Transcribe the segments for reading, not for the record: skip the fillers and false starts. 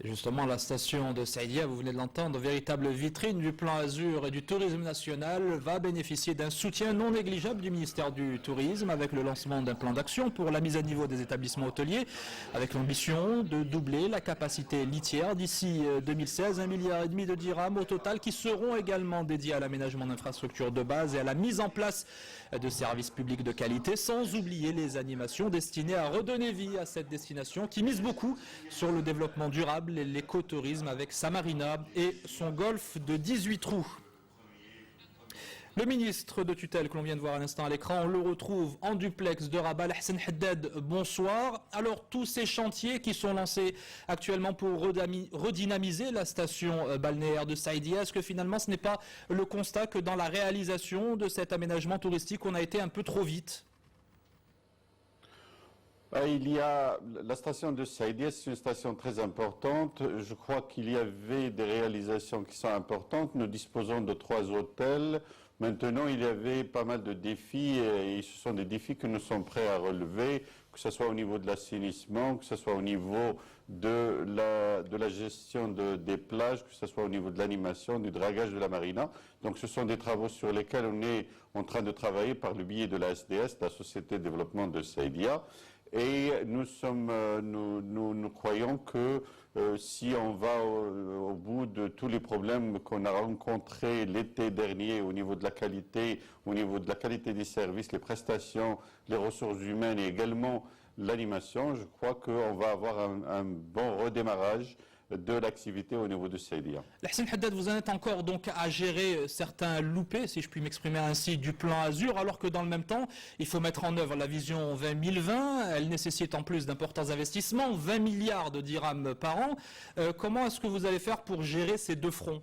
Et justement, la station de Saïdia, vous venez de l'entendre, véritable vitrine du plan Azur et du tourisme national, va bénéficier d'un soutien non négligeable du ministère du Tourisme avec le lancement d'un plan d'action pour la mise à niveau des établissements hôteliers, avec l'ambition de doubler la capacité litière d'ici 2016, 1,5 milliard de dirhams au total qui seront également dédiés à l'aménagement d'infrastructures de base et à la mise en place de services publics de qualité, sans oublier les animations destinées à redonner vie à cette destination qui mise beaucoup sur le développement durable et l'écotourisme avec sa marina et son golfe de 18 trous. Le ministre de tutelle que l'on vient de voir à l'instant à l'écran, on le retrouve en duplex de Rabat, Hassan Haddad, bonsoir. Alors tous ces chantiers qui sont lancés actuellement pour redynamiser la station balnéaire de Saïdia, est-ce que finalement ce n'est pas le constat que dans la réalisation de cet aménagement touristique on a été un peu trop vite ? Il y a la station de Saïdia, c'est une station très importante. Je crois qu'il y avait des réalisations qui sont importantes. Nous disposons de 3 hôtels. Maintenant, il y avait pas mal de défis et ce sont des défis que nous sommes prêts à relever, que ce soit au niveau de l'assainissement, que ce soit au niveau de la gestion des plages, que ce soit au niveau de l'animation, du dragage de la marina. Donc ce sont des travaux sur lesquels on est en train de travailler par le biais de la SDS, la Société de développement de Saïdia. Et nous croyons que si on va au bout de tous les problèmes qu'on a rencontrés l'été dernier au niveau de la qualité, des services, les prestations, les ressources humaines et également l'animation, je crois qu'on va avoir un bon redémarrage de l'activité au niveau de Saïdia. Hassan Haddad, vous en êtes encore donc à gérer certains loupés, si je puis m'exprimer ainsi, du plan Azur, alors que dans le même temps, il faut mettre en œuvre la vision 2020. Elle nécessite en plus d'importants investissements, 20 milliards de dirhams par an. Comment est-ce que vous allez faire pour gérer ces deux fronts ?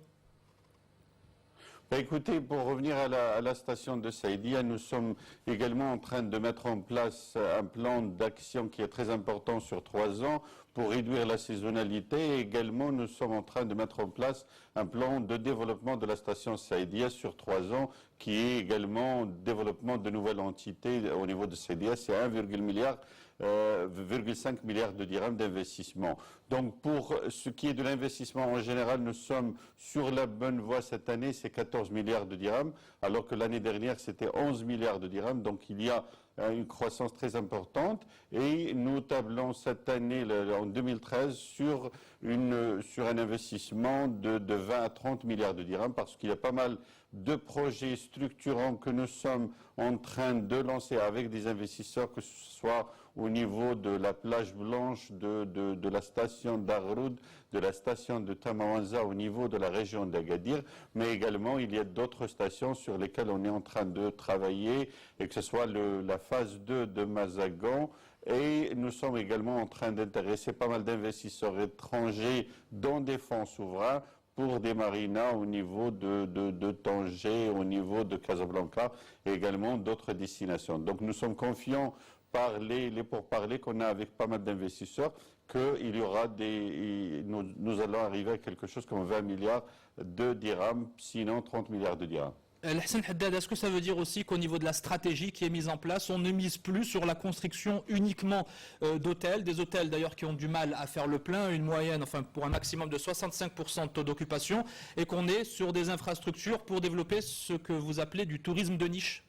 Écoutez, pour revenir à la station de Saïdia, nous sommes également en train de mettre en place un plan d'action qui est très important sur 3 ans pour réduire la saisonnalité. Et également, nous sommes en train de mettre en place un plan de développement de la station Saïdia sur 3 ans qui est également développement de nouvelles entités au niveau de Saïdia. C'est 1,5 milliard de dirhams d'investissement. Donc pour ce qui est de l'investissement en général, nous sommes sur la bonne voie cette année, c'est 14 milliards de dirhams, alors que l'année dernière c'était 11 milliards de dirhams. Donc il y a une croissance très importante et nous tablons cette année, en 2013, sur un investissement de 20 à 30 milliards de dirhams parce qu'il y a pas mal de projets structurants que nous sommes en train de lancer avec des investisseurs, que ce soit au niveau de la plage blanche, de la station d'Arroud, de la station de Tamawanza au niveau de la région d'Agadir, mais également il y a d'autres stations sur lesquelles on est en train de travailler, et que ce soit la phase 2 de Mazagan, et nous sommes également en train d'intéresser pas mal d'investisseurs étrangers dans des fonds souverains pour des marinas au niveau de Tanger, au niveau de Casablanca et également d'autres destinations. Donc nous sommes confiants par les pourparlers qu'on a avec pas mal d'investisseurs qu'il y aura nous allons arriver à quelque chose comme 20 milliards de dirhams, sinon 30 milliards de dirhams. Hassan Haddad, est-ce que ça veut dire aussi qu'au niveau de la stratégie qui est mise en place, on ne mise plus sur la construction uniquement d'hôtels, des hôtels d'ailleurs qui ont du mal à faire le plein, une moyenne, enfin pour un maximum de 65% de taux d'occupation, et qu'on est sur des infrastructures pour développer ce que vous appelez du tourisme de niche ?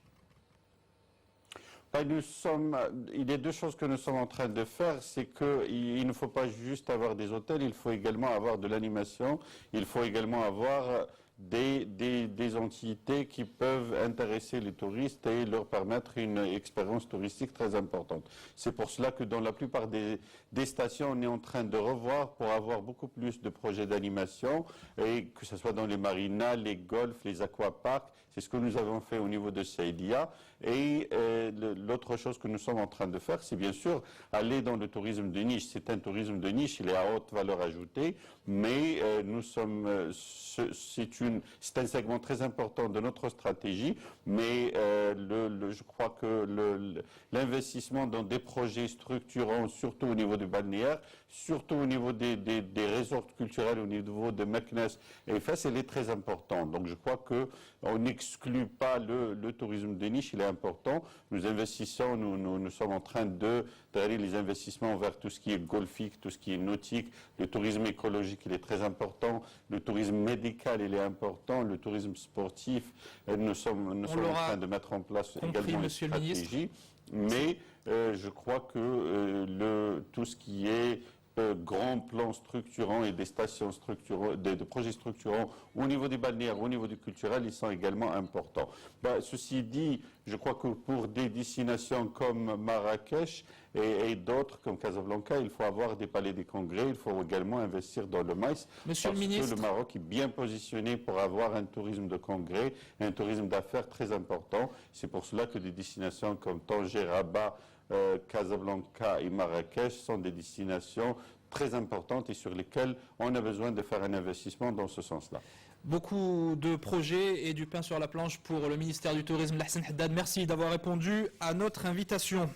Il y a 2 choses que nous sommes en train de faire, c'est qu'il ne faut pas juste avoir des hôtels, il faut également avoir de l'animation, il faut également avoir des entités qui peuvent intéresser les touristes et leur permettre une expérience touristique très importante. C'est pour cela que dans la plupart des stations, on est en train de revoir pour avoir beaucoup plus de projets d'animation, et que ce soit dans les marinas, les golfs, les aquaparks. C'est ce que nous avons fait au niveau de Saïdia. Et l'autre chose que nous sommes en train de faire, c'est bien sûr aller dans le tourisme de niche. C'est un tourisme de niche, il est à haute valeur ajoutée, mais c'est un segment très important de notre stratégie, mais je crois que l'investissement dans des projets structurants, surtout au niveau du balnéaire, surtout au niveau des resorts culturels, au niveau de Meknes et Fès, elle est très importante. Donc je crois qu'on n'exclut pas le tourisme de niche, il est important. Nous investissons, nous sommes en train d'aller les investissements vers tout ce qui est golfique, tout ce qui est nautique, le tourisme écologique, il est très important, le tourisme médical, il est important, le tourisme sportif, nous sommes en train de mettre en place également une stratégie. Mais je crois que tout ce qui est grands plans structurants et des stations structurantes, des projets structurants au niveau des balnéaires, au niveau du culturel, ils sont également importants. Ceci dit, je crois que pour des destinations comme Marrakech et d'autres comme Casablanca, il faut avoir des palais des congrès, il faut également investir dans le maïs. Monsieur parce le ministre, que le Maroc est bien positionné pour avoir un tourisme de congrès, un tourisme d'affaires très important. C'est pour cela que des destinations comme Tanger, Rabat, Casablanca et Marrakech sont des destinations très importantes et sur lesquelles on a besoin de faire un investissement dans ce sens-là. Beaucoup de projets et du pain sur la planche pour le ministère du Tourisme. Lahsen Haddad, merci d'avoir répondu à notre invitation.